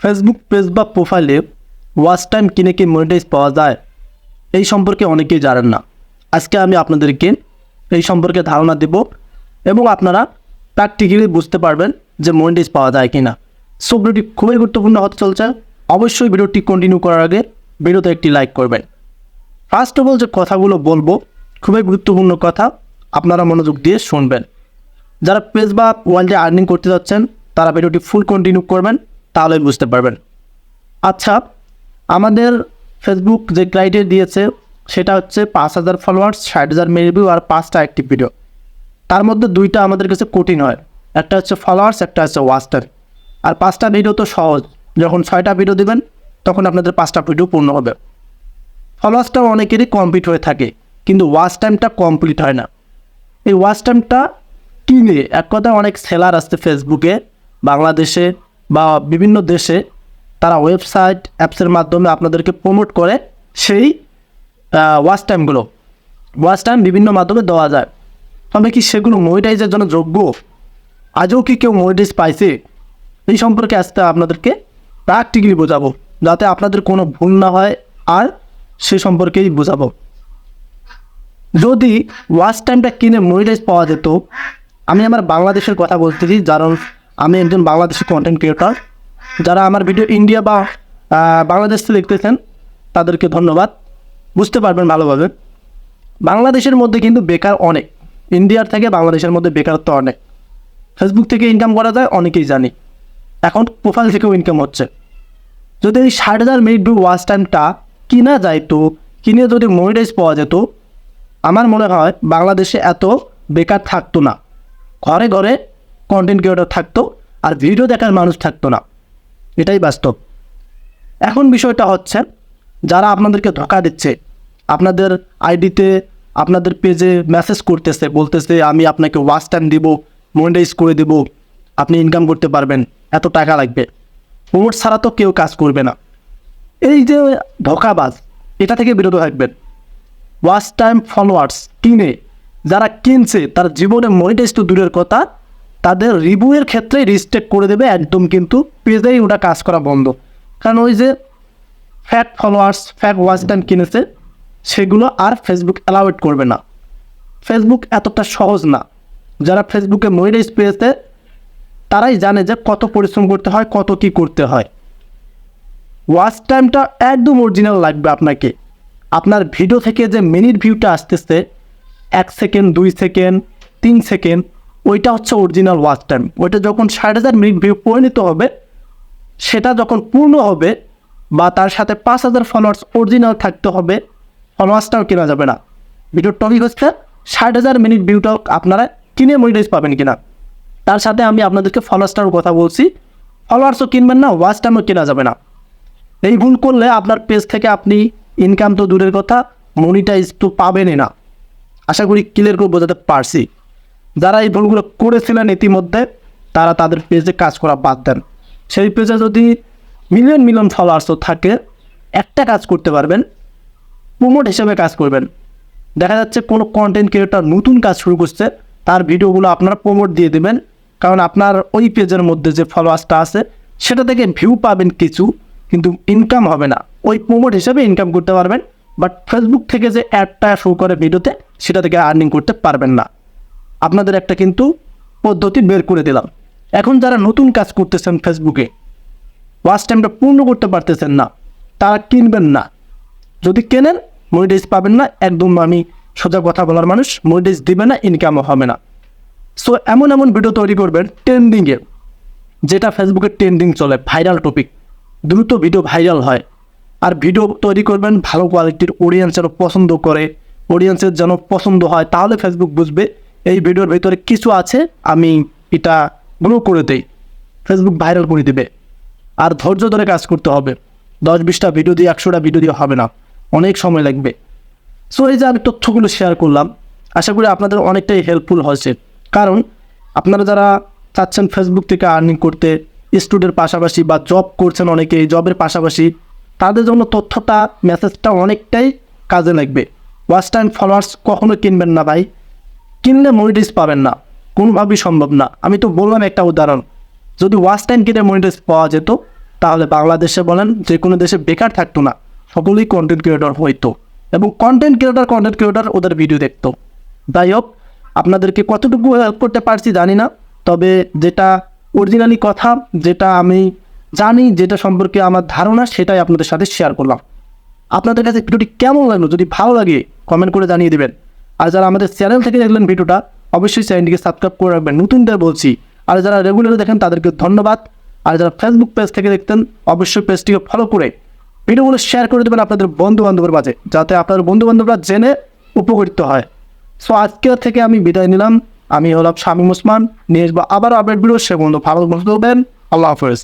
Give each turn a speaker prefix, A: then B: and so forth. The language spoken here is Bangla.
A: ফেসবুক পেজ বা প্রোফাইলে ওয়াচ টাইম কিনে কি মনিটাইজ পাওয়া যায়, এই সম্পর্কে অনেকেই জানেন না। আজকে আমি আপনাদেরকে এই সম্পর্কে ধারণা দেব এবং আপনারা প্র্যাকটিক্যালি বুঝতে পারবেন যে মনিটাইজ পাওয়া যায় কিনা। সো ভিডিওটি খুবই গুরুত্বপূর্ণ হতে চলছে। অবশ্যই ভিডিওটি কন্টিনিউ করার আগে ভিডিওতে একটি লাইক করবেন। ফার্স্ট অফ অল যে কথাগুলো বলবো খুবই গুরুত্বপূর্ণ কথা, আপনারা মনোযোগ দিয়ে শুনবেন। যারা পেজ বা ওয়ার্ল্ডে আর্নিং করতে যাচ্ছেন তারা ভিডিওটি ফুল কন্টিনিউ করবেন, তাহলে বুঝতে পারবেন। আচ্ছা, আমাদের ফেসবুক যে ক্রাইটেরিয়া দিয়েছে সেটা হচ্ছে 5,000 ফলোয়ার্স, 60,000 রিভিউ আর 5টা অ্যাক্টিভ ভিডিও। তার মধ্যে 2টা আমাদের কাছে কঠিন হয়, একটা হচ্ছে ফলোয়ার্স, একটা হচ্ছে ওয়াচ টাইম। আর 5টা ভিডিও তো সহজ, যখন 6টা ভিডিও দেবেন তখন আপনাদের 5টা ভিডিও পূর্ণ হবে। ফলোয়ার্সটাও অনেকেরই কমপ্লিট হয়ে থাকে, কিন্তু ওয়াচ টাইমটা কমপ্লিট হয় না। এই ওয়াচ টাইমটা কিনে এক কথা অনেক সেলার আসছে ফেসবুকে, বাংলাদেশে বা বিভিন্ন দেশে, তারা ওয়েবসাইট অ্যাপসের মাধ্যমে আপনাদেরকে প্রমোট করে সেই ওয়াচ টাইমগুলো। ওয়াচ টাইম বিভিন্ন মাধ্যমে দেওয়া যায়, তবে কি সেগুলো মনিটাইজের জন্য যোগ্য? আজও কি কেউ মনিটাইজ পাইছে? এই সম্পর্কে আজকে আপনাদেরকে প্র্যাকটিক্যালি বোঝাবো, যাতে আপনাদের কোনো ভুল না হয়, আর সে সম্পর্কেই বোঝাবো। যদি ওয়াচ টাইমটা কিনে মনিটাইজ পাওয়া যেত, আমি আমার বাংলাদেশের কথা বলতেছি, কারণ আমি একজন বাংলাদেশি কন্টেন্ট ক্রিয়েটর। যারা আমার ভিডিও ইন্ডিয়া বা বাংলাদেশ থেকে দেখতেছেন তাদেরকে ধন্যবাদ, বুঝতে পারবেন ভালোভাবে। বাংলাদেশের মধ্যে কিন্তু বেকার অনেক, ইন্ডিয়ার থেকে বাংলাদেশের মধ্যে বেকারত্ব অনেক। ফেসবুক থেকে ইনকাম করা যায় অনেকেই জানি, এখন প্রোফাইল থেকেও ইনকাম হচ্ছে। যদি এই 60,000 মিনিট ওয়াচ টাইমটা কিনা যাইতো, কিনে যদি মনিটাইজ পাওয়া যেত, আমার মনে হয় বাংলাদেশে এত বেকার থাকতো না, ঘরে ঘরে কন্টেন্ট ক্রিয়েটর থাকতো আর ভিডিও দেখার মানুষ থাকতো না। এটাই বাস্তব। এখন বিষয়টা হচ্ছে, যারা আপনাদেরকে ধোঁকা দিচ্ছে, আপনাদের আইডিতে আপনাদের পেজে মেসেজ করতেছে, বলতেছে আমি আপনাকে ওয়াচ টাইম দিব, মনিটাইজ করে দেব, আপনি ইনকাম করতে পারবেন, এত টাকা লাগবে। প্রমোট ছাড়া তো কেউ কাজ করবে না। এই যে ধোঁকাবাজ, এটা থেকে বিরত থাকবেন। ওয়াচ টাইম ফলোয়ার্স কিনে যারা কিনছে তার জীবনে মনিটাইজ তো দূরের কথা, তাদের রিভিউয়ের ক্ষেত্রে রিস্ট্রিক্ট করে দেবে একদম, কিন্তু পেজেই ওটা কাজ করা বন্ধ। কারণ ওই যে ফ্যাক ফলোয়ার্স, ফ্যাক ওয়াচ টাইম কিনেছে, সেগুলো আর ফেসবুক অ্যালাউড করবে না। ফেসবুক এতটা সহজ না। যারা ফেসবুকে মনিটাইজ পেয়েছে তারাই জানে যে কত পরিশ্রম করতে হয়, কত কি করতে হয়। ওয়াচ টাইমটা একদম অরিজিনাল লাগবে আপনাকে। আপনার ভিডিও থেকে যে মিনিট ভিউটা আসতেছে 1 সেকেন্ড, 2 সেকেন্ড, 3 সেকেন্ড, ওইটা হচ্ছে অরিজিনাল ওয়াচ টাইম। ওইটা যখন 60,000 মিনিট ভিউ পরিণত হবে, সেটা যখন পূর্ণ হবে বা তার সাথে 5,000 ফলোয়ার্স অরিজিনাল থাকতে হবে, ফলোয়ার্সটাও কেনা যাবে না। ভিডিওর টপিক হচ্ছে 60,000 মিনিট ভিউটাও আপনারা কিনে মনিটাইজ পাবেন কিনা। তার সাথে আমি আপনাদেরকে ফলোয়ার্সটার কথা বলছি, ফলোয়ার্সও কিনবেন না, ওয়াচ টাইমও কেনা যাবে না। এই ভুল করলে আপনার পেজ থেকে আপনি ইনকাম তো দূরের কথা, মনিটাইজ তো পাবেনই না। আশা করি ক্লিয়ার করে বোঝাতে পারছি। যারা এই ভুলগুলো করেছিলেন ইতিমধ্যে, তারা তাদের পেজে কাজ করা বাদ দেন। সেই পেজে যদি মিলিয়ন মিলিয়ন ফলোয়ার্সও থাকে, একটা কাজ করতে পারবেন, প্রমোট হিসেবে কাজ করবেন। দেখা যাচ্ছে কোনো কন্টেন্ট ক্রিয়েটর নতুন কাজ শুরু করছে, তার ভিডিওগুলো আপনারা প্রমোট দিয়ে দেবেন, কারণ আপনার ওই পেজের মধ্যে যে ফলোয়ার্সটা আছে সেটা থেকে ভিউ পাবেন কিছু, কিন্তু ইনকাম হবে না। ওই প্রমোট হিসেবে ইনকাম করতে পারবেন, বাট ফেসবুক থেকে যে অ্যাডটা শো করে ভিডিওতে, সেটা থেকে আর্নিং করতে পারবেন না। আপনাদের একটা কিন্তু পদ্ধতি বের করে দিলাম। এখন যারা নতুন কাজ করতেছেন ফেসবুকে, ওয়াচ টাইমটা পূর্ণ করতে পারতেছেন না, তারা কিনবেন না। যদি কেনেন মনিটাইজ পাবেন না, একদম আমি সোজা কথা বলার মানুষ, মনিটাইজ দিবে না, ইনকামও হবে না। সো এমন এমন ভিডিও তৈরি করবেন ট্রেন্ডিংয়ে, যেটা ফেসবুকে ট্রেন্ডিং চলে, ভাইরাল টপিক, দ্রুত ভিডিও ভাইরাল হয়। আর ভিডিও তৈরি করবেন ভালো কোয়ালিটির, অডিয়েন্স যেন পছন্দ করে, অডিয়েন্সের যেন পছন্দ হয়, তাহলে ফেসবুক বুঝবে এই ভিডিওর ভিতরে কিছু আছে, আমি এটা গ্রো করে দেই, ফেসবুক ভাইরাল করে দেবে। আর ধৈর্য ধরে কাজ করতে হবে। 10-20টা ভিডিও দিয়ে, 100টা ভিডিও দিয়ে হবে না, অনেক সময় লাগবে। সো এই যে আমি তথ্যগুলো শেয়ার করলাম, আশা করি আপনাদের অনেকটাই হেল্পফুল হয়েছে। কারণ আপনারা যারা চাচ্ছেন ফেসবুক থেকে আর্নিং করতে, স্টুডেন্টের পাশাপাশি বা জব করছেন অনেকে, জবের পাশাপাশি, তাদের জন্য তথ্যটা, মেসেজটা অনেকটাই কাজে লাগবে। ওয়াচ টাইম ফলোয়ার্স কখনো কিনবেন না ভাই, কিনলে মনিটাইজ পাবেন না, কোনোভাবেই সম্ভব না। আমি তো বললাম একটা উদাহরণ, যদি ওয়াচ টাইম কিনে মনিটাইজ পাওয়া যেত, তাহলে বাংলাদেশে বলেন যে কোনো দেশে বেকার থাকতো না, সকলেই কন্টেন্ট ক্রিয়েটর হইতো এবং কন্টেন্ট ক্রিয়েটর ওদের ভিডিও দেখতো। যাই হোক, আপনাদেরকে কতটুকু হেল্প করতে পারছি জানি না, তবে যেটা অরিজিনালি কথা, যেটা আমি জানি, যেটা সম্পর্কে আমার ধারণা, সেটাই আপনাদের সাথে শেয়ার করলাম। আপনাদের কাছে ভিডিওটি কেমন লাগলো যদি ভালো লাগে কমেন্ট করে জানিয়ে দেবেন। আর যারা আমাদের চ্যানেল থেকে দেখলেন ভিডিওটা, অবশ্যই চ্যানেলটিকে সাবস্ক্রাইব করে রাখবেন, নতুনদের বলছি। আর যারা রেগুলার দেখেন তাদেরকে ধন্যবাদ। আর যারা ফেসবুক পেজ থেকে দেখতেন, অবশ্যই পেজটিকে ফলো করে ভিডিওগুলো শেয়ার করে দেবেন আপনাদের বন্ধুবান্ধবের মাঝে, যাতে আপনার বন্ধুবান্ধবরা জেনে উপকৃত হয়। সো আজকের থেকে আমি বিদায় নিলাম। আমি হলাম শামীম ওসমান, নিয়ে আসবো আবারও আপডেট ভিডিও। সে বন্ধু ভালো থাকবেন। আল্লাহ হাফেজ।